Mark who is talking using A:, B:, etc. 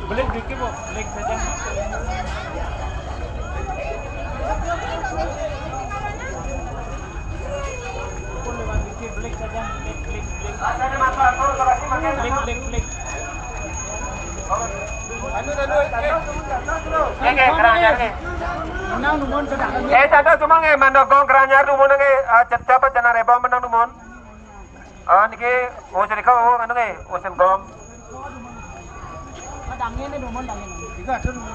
A: Balik dikit bu, balik saja. Lewat dikit, balik saja, balik. Balik.
B: Tanda cuma nge mandogong keranyar numun nge dapat jana rebom menang numun. Niki usen kau anu nge usen gom.
A: Dangin ini numun dangin. Tiga ada numun.